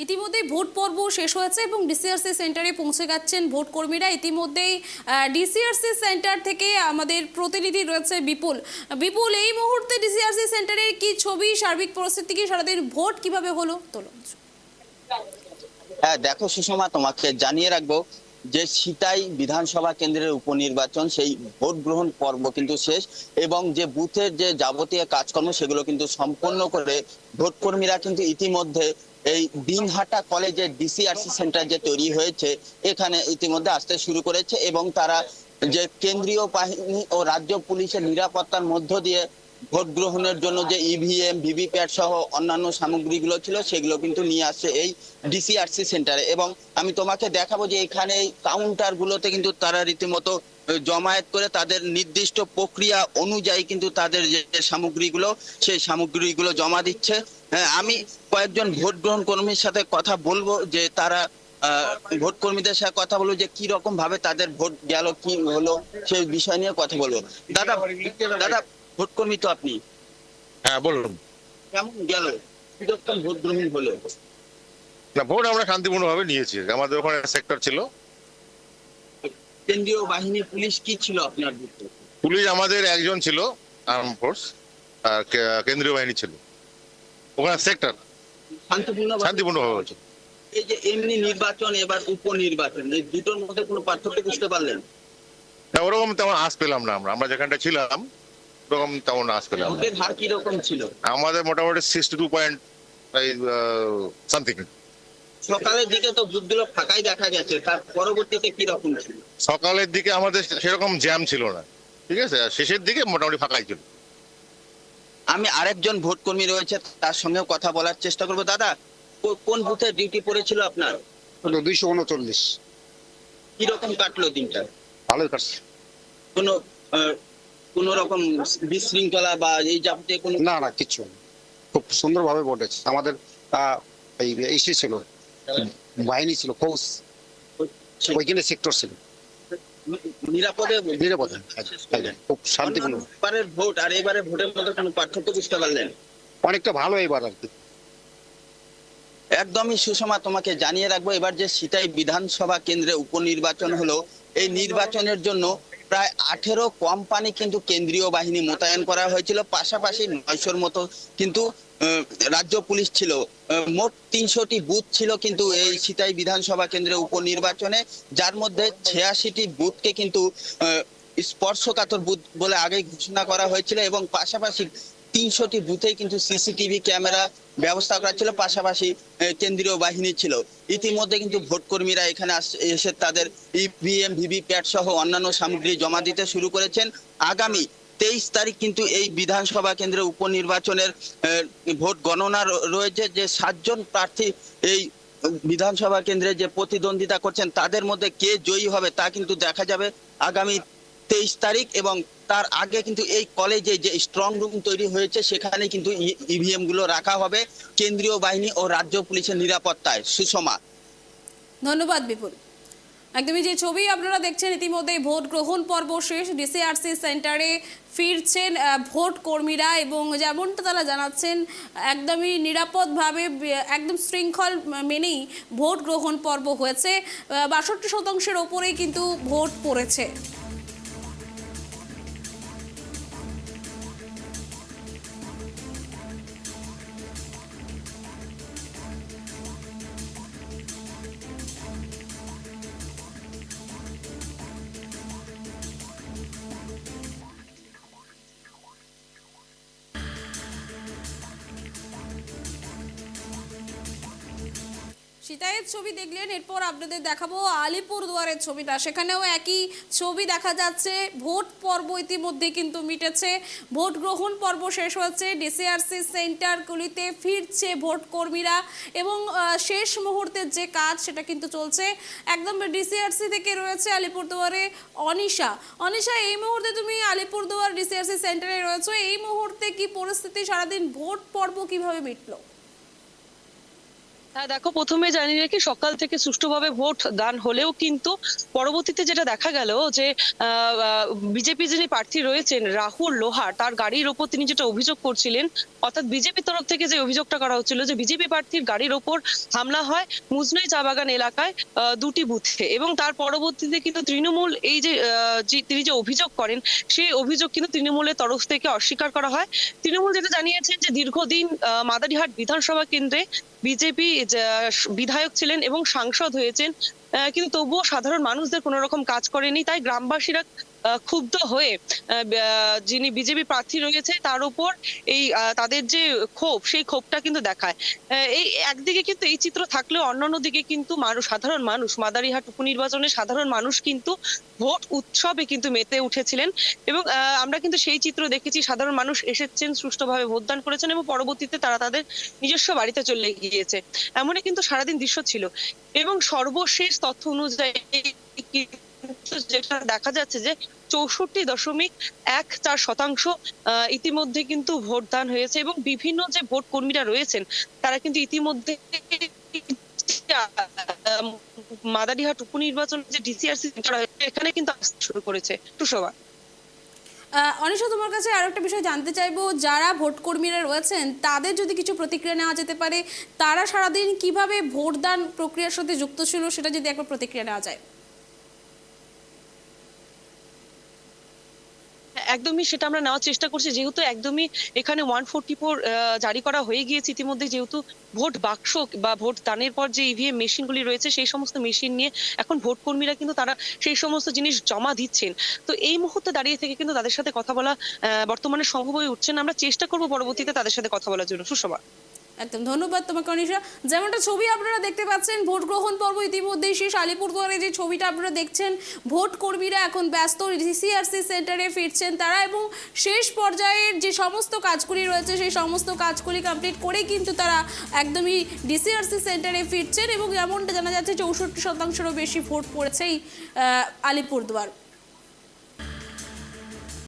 ইতিমধ্যেই ভোট পর্ব শেষ হয়েছে এবং ডিসিআরসি সেন্টারে পৌঁছে যাচ্ছেন ভোট কর্মীরা। ইতিমধ্যেই ডিসিআরসি সেন্টার থেকে আমাদের প্রতিনিধি রয়েছে বিপুল। বিপুল, এই মুহূর্তে ডিসিআরসি সেন্টারের কি ছবি, সার্বিক পরিস্থিতি কি, সারাদিন ভোট কিভাবে হলো তোলো? হ্যাঁ দেখো সুষমা, তোমাকে জানিয়ে রাখবো যে সিতাই বিধানসভা কেন্দ্রের উপনির্বাচন সেই ভোট গ্রহণ পর্ব কিন্তু শেষ এবং যে বুথের যে যাবতীয় কাজকর্ম সেগুলো কিন্তু সম্পন্ন করে ভোট কর্মীরা কিন্তু ইতিমধ্যে এই দিনহাটা কলেজের ডিসিআরসি সেন্টার যে তৈরি হয়েছে এখানে ইতিমধ্যে আসতে শুরু করেছে এবং তারা যে কেন্দ্রীয় বাহিনী ও রাজ্য পুলিশের নিরাপত্তার মধ্য দিয়ে ভোট গ্রহণের জন্য যে ইভিএম ভিভিপ্যাট সহ অন্যান্য সামগ্রীগুলো ছিল সেগুলো কিন্তু নিয়ে আসছে এই ডিসিআরসি সেন্টারে। এবং আমি তোমাকে দেখাবো যে এখানে এই কাউন্টার গুলোতে কিন্তু তারা রীতিমতো জমায়েত করে তাদের নির্দিষ্ট প্রক্রিয়া অনুযায়ী কিন্তু তাদের যে সামগ্রীগুলো সেই সামগ্রীগুলো জমা দিচ্ছে। হ্যাঁ, আমি কয়েকজন ভোট গ্রহণ কর্মীর সাথে কথা বলবো যে তারা ভোট কর্মীদের সাথে কথা বলবো যে কি রকম ভাবে তাদের ভোট গেল, কি হলো সেই বিষয় নিয়ে কথা বলবো। দাদা দাদা ভোট কর্মী তো আপনি, হ্যাঁ বলুন। কেমন গেল, কিরকম ভোট গ্রহণ হলো? না, ভোট আমরা শান্তিপূর্ণভাবে নিয়েছি। আমাদের ওখানে সেক্টর ছিল, কেন্দ্রীয় বাহিনী পুলিশ কি ছিল আপনার বুথে? পুলিশ আমাদের একজন ছিল, আর্ম ফোর্স, আর কেন্দ্রীয় বাহিনী ছিল। ওখানে সেক্টর শান্তিপূর্ণভাবে হয়েছে। এই যে এমনি নির্বাচন এবার উপনির্বাচন, এই দুটোর মধ্যে কোনো পার্থক্য বুঝতে পারলেন? না, ওরকম তেমন আশ পেলাম না। আমরা যেখানটা ছিলাম ওরকম তেমন আশ পেলাম না। ভোটের হার কিরকম ছিল? আমাদের মোটামুটি 62 পয়েন্ট সামথিং। সকালের দিকে তো বুথগুলো ফাঁকাই দেখা গেছে, তার পরবর্তীতে কি রকম ছিল? সকালের দিকে আমাদের সেরকম জ্যাম ছিল না, ঠিক আছে। আর শেষের দিকে মোটামুটি ফাঁকাই ছিল। আমি আরেকজন ভোট কর্মী রয়েছে তার সঙ্গে কথা বলার চেষ্টা করবো। দাদা, কোন বুথে ডিউটি পড়েছিল আপনার? 239। কিরকম কাটলো দিনটা? ভালোই কাটছে। কোনো কোন রকম বিশৃঙ্খলা বা এই যাবতীয় কোনো? না না, কিচ্ছু না, খুব সুন্দরভাবে ভোটেছে। আমাদের এই ইসে ছিল, বাহিনী ছিল, ফৌজ, ওইখানে সেক্টর ছিল, নিরাপদে নিরাপদে, খুব শান্তিপূর্ণ। এবারের ভোট আর এবারে ভোটের মধ্যে কোনো পার্থক্য বুঝতে পারলেন? অনেকটা ভালো এবার আর কি। একদমই সুষমা, তোমাকে জানিয়ে রাখবো এবার যে সিতাই বিধানসভা কেন্দ্রে উপনির্বাচন হলো, এই নির্বাচনের জন্য প্রায় 18 কোম্পানি কিন্তু কেন্দ্রীয় বাহিনী মোতায়েন করা হয়েছিল, পাশাপাশি 900-র মতো কিন্তু রাজ্য পুলিশ ছিল। মোট 300টি বুথ ছিল কিন্তু এই সিতাই বিধানসভা কেন্দ্রে উপনির্বাচনে, যার মধ্যে 86টি বুথকে কিন্তু স্পর্শকাতর বুথ বলে আগেই ঘোষণা করা হয়েছিল এবং পাশাপাশি 300টি বুথেই কিন্তু সিসিটিভি ক্যামেরা ব্যবস্থা করা ছিল, পাশাপাশি কেন্দ্রীয় বাহিনী ছিল। ইতিমধ্যে কিন্তু ভোট কর্মীরা এখানে এসে তাদের ইভিএম ভিভিপ্যাট সহ অন্যান্য সামগ্রী জমা দিতে শুরু করেছেন। আগামী 23 তারিখ কিন্তু এই বিধানসভা কেন্দ্রে উপনির্বাচনের ভোট গণনা রয়েছে। যে 7 জন প্রার্থী এই বিধানসভা কেন্দ্রে যে প্রতিদ্বন্দ্বিতা করছেন তাদের মধ্যে কে জয়ী হবে তা কিন্তু দেখা যাবে আগামী 23 তারিখ। এবং তার আগে কিন্তু এই কলেজে যে স্ট্রং রুম তৈরি হয়েছে সেখানে কিন্তু ইভিএম গুলো রাখা হবে কেন্দ্রীয় বাহিনী ও রাজ্য পুলিশের নিরাপত্তায়। সুষমা, ধন্যবাদ বিপুল। একদমই যে ছবি আপনারা দেখছেন, ইতিমধ্যে ভোট গ্রহণ পর্ব শেষ, ডিসিআরসি সেন্টারে ফিরছেন ভোট কর্মীরা এবং যেমনটা তারা জানাচ্ছেন একদমই নিরাপদভাবে, একদম শৃঙ্খল মেনেই ভোট গ্রহণ পর্ব হয়েছে। 62% ওপরেই কিন্তু ভোট পড়েছে। সিতাইয়ের ছবি দেখলেন, এরপর আপনাদের দেখাবো আলিপুরদুয়ারের ছবিটা। সেখানেও একই ছবি দেখা যাচ্ছে। ভোট পর্ব ইতিমধ্যে কিন্তু মিটেছে, ভোট গ্রহণ পর্ব শেষ হয়েছে, ডিসিআরসি সেন্টারগুলিতে ফিরছে ভোট কর্মীরা এবং শেষ মুহূর্তের যে কাজ সেটা কিন্তু চলছে। একদম ডিসিআরসি থেকে রয়েছে আলিপুরদুয়ারে অনিশা। অনিশা, এই মুহূর্তে তুমি আলিপুরদুয়ার ডিসিআরসি সেন্টারে রয়েছো, এই মুহূর্তে কি পরিস্থিতি, সারাদিন ভোট পর্ব কিভাবে মিটলো? হ্যাঁ দেখো, প্রথমে জানি রাখি সকাল থেকে সুষ্ঠুভাবে ভোট দান হলেও কিন্তু পরবর্তীতে যেটা দেখা গেল যে বিজেপি যিনি প্রার্থী রয়েছেন রাহুল লোহার, তার গাড়ির ওপর তিনি যেটা অভিযোগ করছিলেন, অর্থাৎ বিজেপির তরফ থেকে যে অভিযোগটা করা হচ্ছিল যে বিজেপি প্রার্থীর গাড়ির ওপর হামলা হয় মুজনাই চা বাগান এলাকায় দুটি বুথে, এবং তার পরবর্তীতে কিন্তু তৃণমূল এই যে তিনি যে অভিযোগ করেন সেই অভিযোগ কিন্তু তৃণমূলের তরফ থেকে অস্বীকার করা হয়। তৃণমূল যেটা জানিয়েছেন যে দীর্ঘদিন মাদারিহাট বিধানসভা কেন্দ্রে বিজেপি বিধায়ক ছিলেন এবং সাংসদ হয়েছেন, কিন্তু তবুও সাধারণ মানুষদের কোনো রকম কাজ করেনি। তাই গ্রামবাসীরা ক্ষুব্ধ হয়ে যিনি বিজেপি প্রার্থী রয়েছে তার উপর এই তাদের যে ক্ষোভ, সেই ক্ষোভটা কিন্তু দেখায়। এই একদিকে কিন্তু এই চিত্র থাকলেও অন্যান্য দিকে কিন্তু সাধারণ মানুষ, মাদারিহাট উপনির্বাচনে সাধারণ মানুষ কিন্তু ভোট উৎসবে কিন্তু মেতে উঠেছিলেন, এবং আমরা কিন্তু সেই চিত্র দেখেছি। সাধারণ মানুষ এসেছেন, সুষ্ঠুভাবে ভোটদান করেছেন এবং পরবর্তীতে তারা তাদের নিজস্ব বাড়িতে চলে গিয়েছে, এমনই কিন্তু সারাদিন দৃশ্য ছিল। এবং সর্বশেষ তথ্য অনুযায়ী যেটা দেখা যাচ্ছে যে 64.14% ইতিমধ্যে কিন্তু ভোটদান হয়েছে, এবং বিভিন্ন যে ভোট কর্মীরা রয়েছেন তারা কিন্তু ইতিমধ্যে মাদারিহাট উপনির্বাচন যে ডিসিআরসি এখানে কিন্তু আসতে শুরু করেছে। সুশোভা, অনিশা, তোমার কাছে আরো একটা বিষয় জানতে চাইবো, যারা ভোট কর্মীরা রয়েছেন তাদের যদি কিছু প্রতিক্রিয়া নেওয়া যেতে পারে, তারা সারাদিন কিভাবে ভোটদান প্রক্রিয়ার সাথে যুক্ত ছিল সেটা যদি একবার প্রতিক্রিয়া নেওয়া যায়। একদমই সেটা আমরা নেওয়ার চেষ্টা করছি, যেহেতু একদমই এখানে 144 জারি করা হয়ে গিয়েছে ইতিমধ্যে, যেহেতু ভোট বাক্স বা ভোট দানের পর যে ইভিএম মেশিনগুলি রয়েছে সেই সমস্ত মেশিন নিয়ে এখন ভোট কর্মীরা কিন্তু তারা সেই সমস্ত জিনিস জমা দিচ্ছেন। তো এই মুহূর্তে দাঁড়িয়ে থেকে কিন্তু তাদের সাথে কথা বলা বর্তমানে সম্ভব হয়ে উঠছে না। আমরা চেষ্টা করবো পরবর্তীতে তাদের সাথে কথা বলার জন্য। সুষমা, একদম ধন্যবাদ তোমাকে অনিশা। যেমনটা ছবি আপনারা দেখতে পাচ্ছেন, ভোট গ্রহণ পর্ব ইতিমধ্যেই শেষ। আলিপুরদুয়ারে যে ছবিটা আপনারা দেখছেন, ভোট কর্মীরা এখন ব্যস্ত, ডিসিআরসি সেন্টারে ফিরছেন তারা, এবং শেষ পর্যায়ের যে সমস্ত কাজগুলি রয়েছে সেই সমস্ত কাজগুলি কমপ্লিট করে কিন্তু তারা একদমই ডিসিআরসি সেন্টারে ফিরছেন, এবং এমনটা জানা যাচ্ছে 64%-রও বেশি ভোট পড়েছে এই আলিপুরদুয়ার।